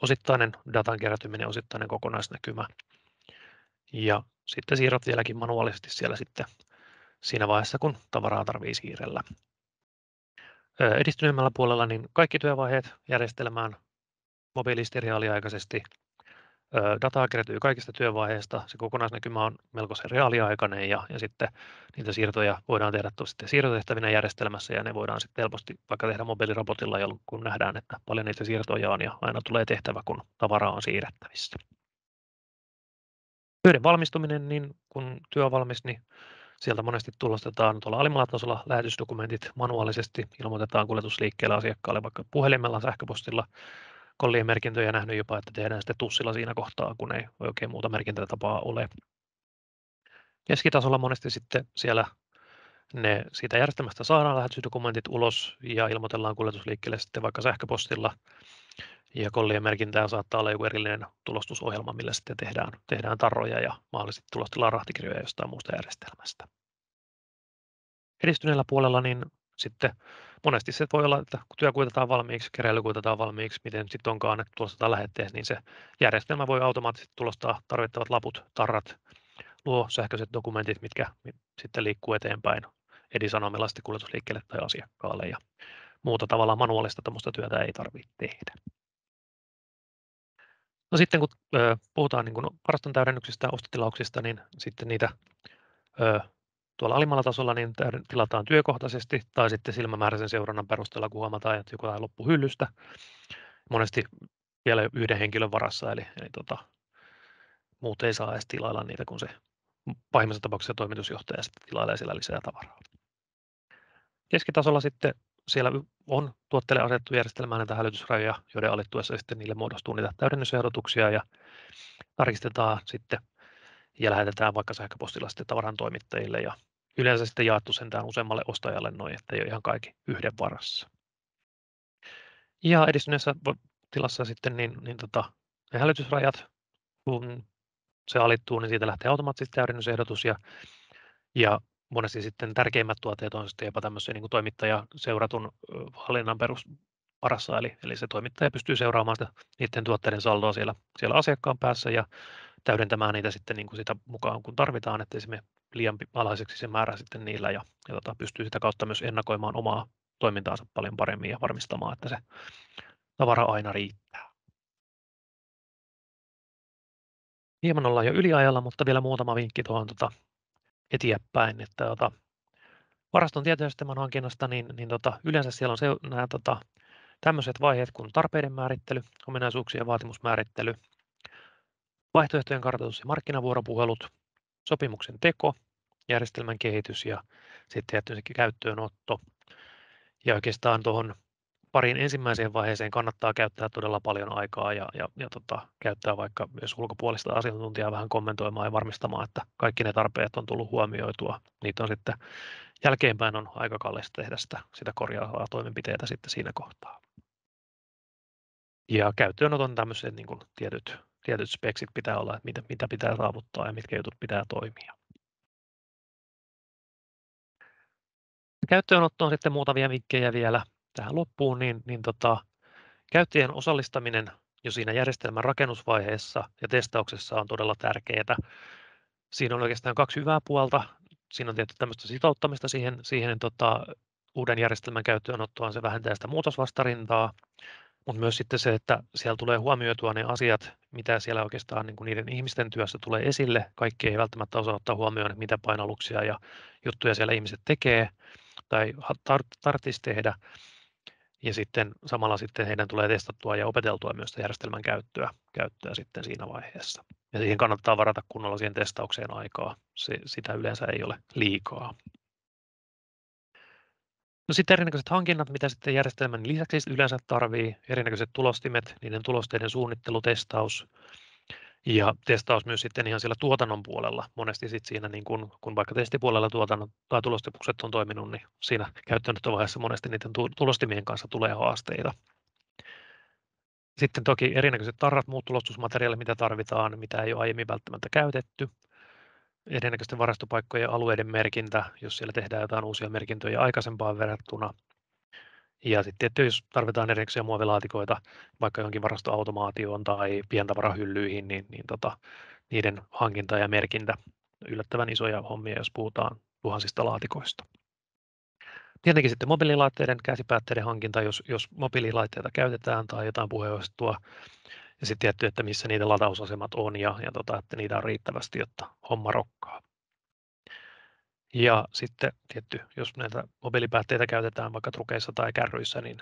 osittainen datan kerätyminen, osittainen kokonaisnäkymä. Ja sitten siirrot vieläkin manuaalisesti siellä sitten siinä vaiheessa, kun tavaraa tarvii siirrellä. Edistyneemmällä puolella niin kaikki työvaiheet järjestelmään mobiilisti reaaliaikaisesti. Dataa kerätyy kaikista työvaiheista, se kokonaisnäkymä on melkoisen reaaliaikainen ja sitten niitä siirtoja voidaan tehdä sitten siirtotehtävinä järjestelmässä ja ne voidaan sitten helposti vaikka tehdä mobiilirobotilla, kun nähdään, että paljon niitä siirtoja on ja aina tulee tehtävä, kun tavaraa on siirrettävissä. Töiden valmistuminen, niin kun työ on valmis, niin sieltä monesti tulostetaan tuolla alimmalla tasolla lähetysdokumentit manuaalisesti, ilmoitetaan kuljetusliikkeelle asiakkaalle vaikka puhelimella, sähköpostilla, kollien merkintöjä nähnyt jopa, että tehdään sitten tussilla siinä kohtaa, kun ei oikein muuta merkintätapaa ole. Keskitasolla monesti sitten siellä siitä järjestelmästä saadaan lähetysdokumentit ulos ja ilmoitellaan kuljetusliikkeelle sitten vaikka sähköpostilla. Ja kollien merkintää saattaa olla joku erillinen tulostusohjelma, millä sitten tehdään tarroja ja mahdollisesti tulostellaan rahtikirjoja jostain muusta järjestelmästä. Edistyneellä puolella niin sitten monesti se voi olla, että kun työ kuitataan valmiiksi, keräily kuitataan valmiiksi, miten sitten onkaan, että tulostetaan lähetteessä, niin se järjestelmä voi automaattisesti tulostaa tarvittavat laput, tarrat, luo sähköiset dokumentit, mitkä sitten liikkuu eteenpäin edisanomilla sitten kuljetusliikkeelle tai asiakkaalle ja muuta tavallaan manuaalista tämmöistä työtä ei tarvitse tehdä. No sitten kun puhutaan niin varaston täydennyksistä ja ostotilauksista, niin sitten niitä tuolla alimmalla tasolla niin tilataan työkohtaisesti tai sitten silmämääräisen seurannan perusteella, kun huomataan, että joku loppu hyllystä. Monesti vielä yhden henkilön varassa, eli muut ei saa edes tilailla niitä, kun se pahimmassa tapauksessa toimitusjohtaja sitten tilailee siellä lisää tavaraa. Keskitasolla sitten siellä on tuotteelle asetettu järjestelmään näitä hälytysrajoja, joiden alittuessa sitten niille muodostuu niitä täydennysehdotuksia ja tarkistetaan sitten ja lähetetään vaikka sähköpostilla sitten tavaran toimittajille ja yleensä sitten jaettu sentään useammalle ostajalle noin, ettei ole ihan kaikki yhden varassa. Ja edistyneessä tilassa sitten ne hälytysrajat, kun se alittuu, niin siitä lähtee automaattisesti täydennysehdotus ja monesti sitten tärkeimmät tuotteet on sitten jopa tämmöisen niin kuin toimittajaseuratun hallinnan perusvarassa, eli se toimittaja pystyy seuraamaan niiden tuotteiden saldoa siellä asiakkaan päässä ja täydentämään niitä sitten niin kuin sitä mukaan, kun tarvitaan, ettei se mene liian alhaiseksi se määrä sitten niillä ja pystyy sitä kautta myös ennakoimaan omaa toimintaansa paljon paremmin ja varmistamaan, että se tavara aina riittää. Hieman ollaan jo yliajalla, mutta vielä muutama vinkki tuohon eteenpäin, että varaston tietojärjestelmän hankinnasta, niin yleensä siellä on nämä tämmöiset vaiheet kuin tarpeiden määrittely, ominaisuuksien vaatimusmäärittely, vaihtoehtojen kartoitus ja markkinavuoropuhelut, sopimuksen teko, järjestelmän kehitys ja sitten tietysti käyttöönotto. Ja oikeastaan tuohon pariin ensimmäiseen vaiheeseen kannattaa käyttää todella paljon aikaa ja käyttää vaikka myös ulkopuolista asiantuntijaa vähän kommentoimaan ja varmistamaan, että kaikki ne tarpeet on tullut huomioitua. Niitä on sitten jälkeenpäin on aika kallista tehdä sitä korjaavaa toimenpiteitä sitten siinä kohtaa. Ja käyttöönoton tämmöiset niin kuin tietyt speksit pitää olla, että mitä pitää saavuttaa ja mitkä jutut pitää toimia. Käyttöönottoon sitten muutamia vinkkejä vielä tähän loppuun, niin Käyttäjän osallistaminen jo siinä järjestelmän rakennusvaiheessa ja testauksessa on todella tärkeää. Siinä on oikeastaan 2 hyvää puolta. Siinä on tietysti tämmöistä sitouttamista siihen uuden järjestelmän käyttöönottoon, se vähentää sitä muutosvastarintaa, mutta myös sitten se, että siellä tulee huomioitua ne asiat, mitä siellä oikeastaan niin kuin niiden ihmisten työssä tulee esille. Kaikki ei välttämättä osaa ottaa huomioon, että mitä painalluksia ja juttuja siellä ihmiset tekee tai tarvitsisi tehdä. Ja sitten samalla sitten heidän tulee testattua ja opeteltua myös järjestelmän käyttöä sitten siinä vaiheessa. Ja siihen kannattaa varata kunnolla siihen testaukseen aikaa. Sitä yleensä ei ole liikaa. No sitten erinäköiset hankinnat, mitä sitten järjestelmän lisäksi yleensä tarvii, erinäköiset tulostimet, niiden tulosteiden suunnittelu, testaus ja testaus myös sitten ihan siellä tuotannon puolella. Monesti sitten siinä, niin kun vaikka testipuolella tuotannon tai tulostimukset on toiminut, niin siinä käyttöönottovaiheessa monesti niiden tulostimien kanssa tulee haasteita. Sitten toki erinäköiset tarrat, muut tulostusmateriaalit, mitä tarvitaan, mitä ei ole aiemmin välttämättä käytetty. Erinäköisten varastopaikkojen ja alueiden merkintä, jos siellä tehdään jotain uusia merkintöjä aikaisempaan verrattuna. Ja sitten tietysti jos tarvitaan erinäköisiä muovilaatikoita vaikka jonkin varastoautomaatioon tai pientavarahyllyihin, niin niiden hankinta ja merkintä yllättävän isoja hommia, jos puhutaan tuhansista laatikoista. Tietenkin sitten mobiililaitteiden, käsipäätteiden hankinta, jos mobiililaitteita käytetään tai jotain puheoistoa, ja sitten tietty, että missä niiden latausasemat on ja että niitä on riittävästi, jotta homma rokkaa. Ja sitten tietty, jos näitä mobiilipäätteitä käytetään vaikka trukeissa tai kärryissä, niin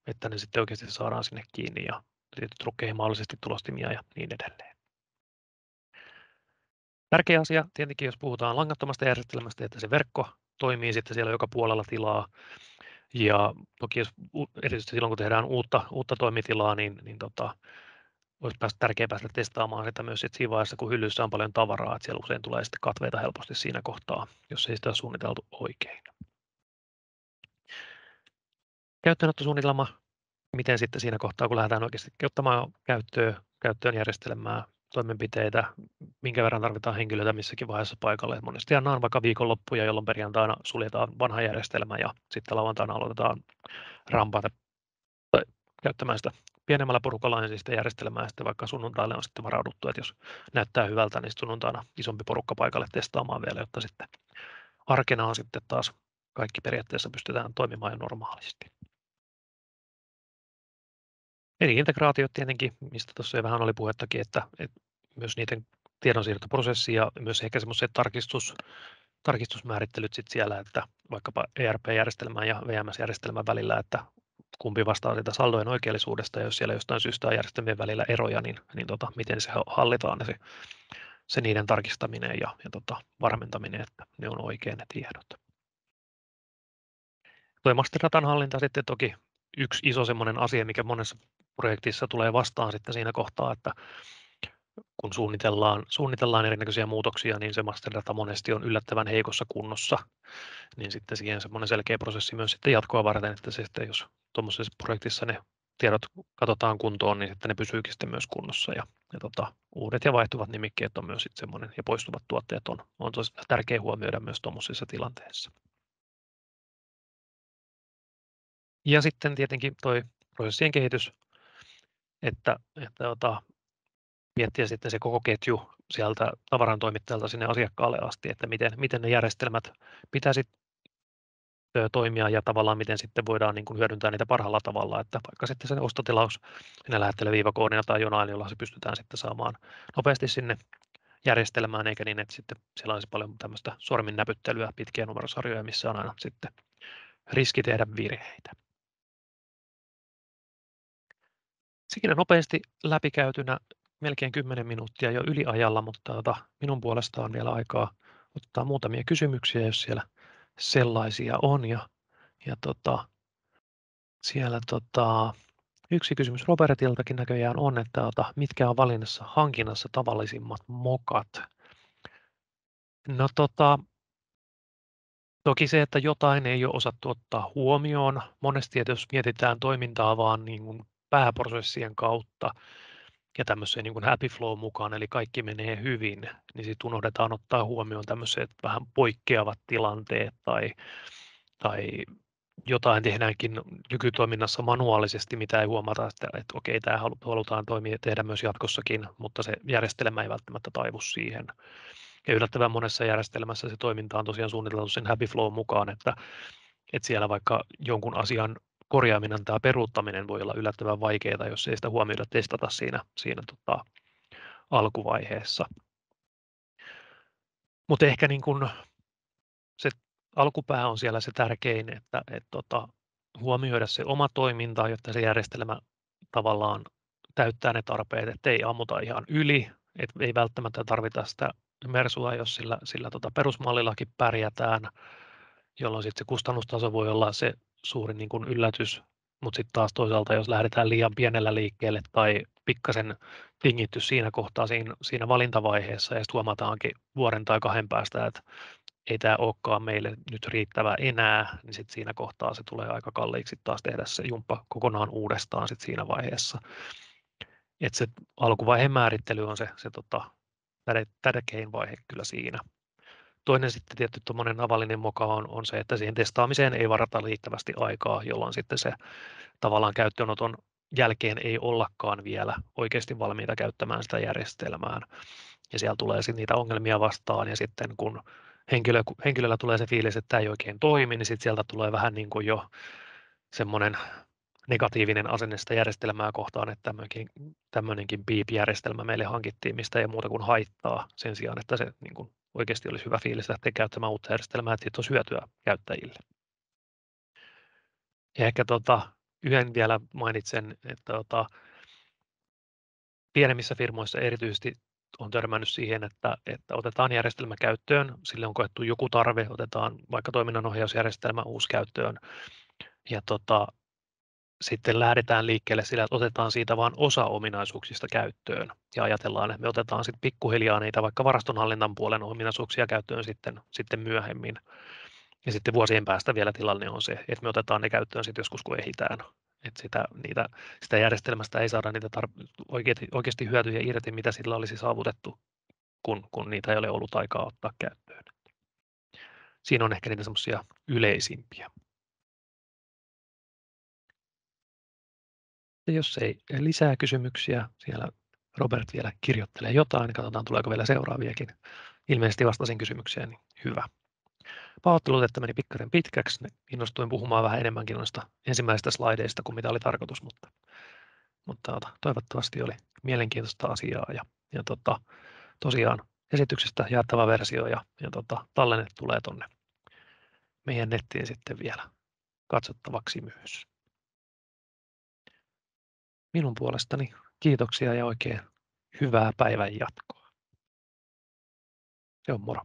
että ne sitten oikeasti saadaan sinne kiinni ja trukkeihin mahdollisesti tulostimia ja niin edelleen. Tärkeä asia tietenkin, jos puhutaan langattomasta järjestelmästä, että se verkko toimii sitten siellä joka puolella tilaa. Ja toki jos, erityisesti silloin, kun tehdään uutta toimitilaa, niin olisi tärkeää päästä testaamaan sitä myös siinä vaiheessa, kun hyllyissä on paljon tavaraa, että siellä usein tulee sitten katveita helposti siinä kohtaa, jos ei sitä ole suunniteltu oikein. Käyttöönottosuunnitelma, miten sitten siinä kohtaa, kun lähdetään oikeasti ottamaan käyttöön järjestelmää, toimenpiteitä, minkä verran tarvitaan henkilöitä missäkin vaiheessa paikalle. Monesti on vaikka viikonloppuja, jolloin perjantaina suljetaan vanha järjestelmä ja sitten lauantaina aloitetaan rampata käyttämään sitä pienemmällä porukalla niin sitä järjestelmää ja sitten vaikka sunnuntaille on sitten varauduttu, että jos näyttää hyvältä, niin sunnuntaina isompi porukka paikalle testaamaan vielä, jotta sitten arkena on sitten taas kaikki periaatteessa pystytään toimimaan jo normaalisti. Eli integraatiot tietenkin, mistä tuossa jo vähän oli puhettakin, että myös niiden tiedonsiirtoprosessi ja myös ehkä semmoiset tarkistusmäärittelyt sitten siellä, että vaikkapa ERP-järjestelmän ja VMS-järjestelmän välillä, että kumpi vastaa sitä saldojen oikeellisuudesta, ja jos siellä jostain syystä on järjestelmien välillä eroja, niin miten se hallitaan se niiden tarkistaminen ja varmentaminen, että ne on oikein ne tiedot. Tuo masterdatan hallinta sitten toki yksi iso semmoinen asia, mikä monessa projektissa tulee vastaan sitten siinä kohtaa, että kun suunnitellaan erinäköisiä muutoksia, niin se masterdata monesti on yllättävän heikossa kunnossa, niin sitten siihen semmoinen selkeä prosessi myös sitten jatkoa varten, että se sitten, jos tuommoisessa projektissa ne tiedot katsotaan kuntoon, niin sitten ne pysyykin sitten myös kunnossa ja uudet ja vaihtuvat nimikkeet on myös sitten semmoinen ja poistuvat tuotteet on tosi tärkeä huomioida myös tuommoisissa tilanteissa. Ja sitten tietenkin toi prosessien kehitys, että miettiä sitten se koko ketju sieltä tavarantoimittajalta sinne asiakkaalle asti, että miten ne järjestelmät pitäisi toimia ja tavallaan miten sitten voidaan niin kuin hyödyntää niitä parhaalla tavalla, että vaikka sitten se ostotilaus sinne lähettele-viivakoodina tai jonain, jolla se pystytään sitten saamaan nopeasti sinne järjestelmään, eikä niin, että sitten siellä olisi paljon tämmöistä sormin näpyttelyä, pitkiä numerosarjoja, missä on aina sitten riski tehdä virheitä. Siinä nopeasti läpikäytynä melkein 10 minuuttia jo yliajalla, mutta minun puolestaan vielä aikaa ottaa muutamia kysymyksiä, jos siellä sellaisia on. Ja siellä yksi kysymys Robertiltakin näköjään on, että mitkä on valinnassa hankinnassa tavallisimmat mokat? No toki se, että jotain ei ole osattu ottaa huomioon. Monesti, että jos mietitään toimintaa vaan niin kuin pääprosessien kautta ja tämmöiseen niin kuin happy flow mukaan, eli kaikki menee hyvin, niin sitten unohdetaan ottaa huomioon tämmöiset vähän poikkeavat tilanteet tai jotain tehdäänkin nykytoiminnassa manuaalisesti, mitä ei huomata, että okei, tämä halutaan toimia tehdä myös jatkossakin, mutta se järjestelmä ei välttämättä taivu siihen. Ja yllättävän monessa järjestelmässä se toiminta on tosiaan suunniteltu sen happy flow mukaan, että siellä vaikka jonkun asian korjaaminen tai peruuttaminen voi olla yllättävän vaikeaa, jos ei sitä huomioida testata siinä alkuvaiheessa. Mutta ehkä niin kun se alkupää on siellä se tärkein, että huomioida se oma toiminta, jotta se järjestelmä tavallaan täyttää ne tarpeet, ettei ammuta ihan yli, että ei välttämättä tarvita sitä mersua, jos sillä perusmallillakin pärjätään, jolloin sitten se kustannustaso voi olla se suurin niin kuin yllätys, mutta sitten taas toisaalta, jos lähdetään liian pienellä liikkeelle tai pikkasen tingitty siinä kohtaa siinä valintavaiheessa ja sitten huomataankin vuoden tai 2 päästä, että ei tämä olekaan meille nyt riittävä enää, niin sitten siinä kohtaa se tulee aika kalliiksi taas tehdä se jumppa kokonaan uudestaan sit siinä vaiheessa. Et se alkuvaiheen määrittely on se tärkein vaihe kyllä siinä. Toinen sitten tietty tuommoinen avallinen moka on se, että siihen testaamiseen ei varata riittävästi aikaa, jolloin sitten se tavallaan käyttöönoton jälkeen ei ollakaan vielä oikeasti valmiita käyttämään sitä järjestelmää. Ja siellä tulee sitten niitä ongelmia vastaan, ja sitten kun henkilöllä tulee se fiilis, että tämä ei oikein toimi, niin sitten sieltä tulee vähän niin kuin jo semmoinen negatiivinen asenne sitä järjestelmää kohtaan, että tämmöinenkin piip-järjestelmä meille hankittiin, mistä ei muuta kuin haittaa sen sijaan, että se niin kuin oikeasti olisi hyvä fiilis lähteä käyttämään uutta järjestelmää, että siitä olisi hyötyä käyttäjille. Ja ehkä yhden vielä mainitsen, että pienemmissä firmoissa erityisesti on törmännyt siihen, että otetaan järjestelmä käyttöön, sille on koettu joku tarve, otetaan vaikka toiminnanohjausjärjestelmä uusi käyttöön, ja sitten lähdetään liikkeelle sillä, että otetaan siitä vain osa ominaisuuksista käyttöön, ja ajatellaan, että me otetaan sitten pikkuhiljaa niitä vaikka varastonhallinnan puolen ominaisuuksia käyttöön sitten myöhemmin. Ja sitten vuosien päästä vielä tilanne on se, että me otetaan ne käyttöön sitten joskus, kun ehditään. Että sitä järjestelmästä ei saada niitä oikeasti hyötyjä irti, mitä sillä olisi saavutettu, kun niitä ei ole ollut aikaa ottaa käyttöön. Siinä on ehkä niitä semmoisia yleisimpiä. Ja jos ei lisää kysymyksiä, siellä Robert vielä kirjoittelee jotain, katsotaan tuleeko vielä seuraaviakin. Ilmeisesti vastasin kysymykseen, niin hyvä. Pahoittelut, että meni pikkasen pitkäksi. Innostuin puhumaan vähän enemmänkin noista ensimmäisistä slaideista kuin mitä oli tarkoitus, mutta toivottavasti oli mielenkiintoista asiaa. Ja tosiaan esityksestä jaettava versio ja tallenne tulee tuonne meidän nettiin sitten vielä katsottavaksi myös. Minun puolestani kiitoksia ja oikein hyvää päivän jatkoa. Se on moro.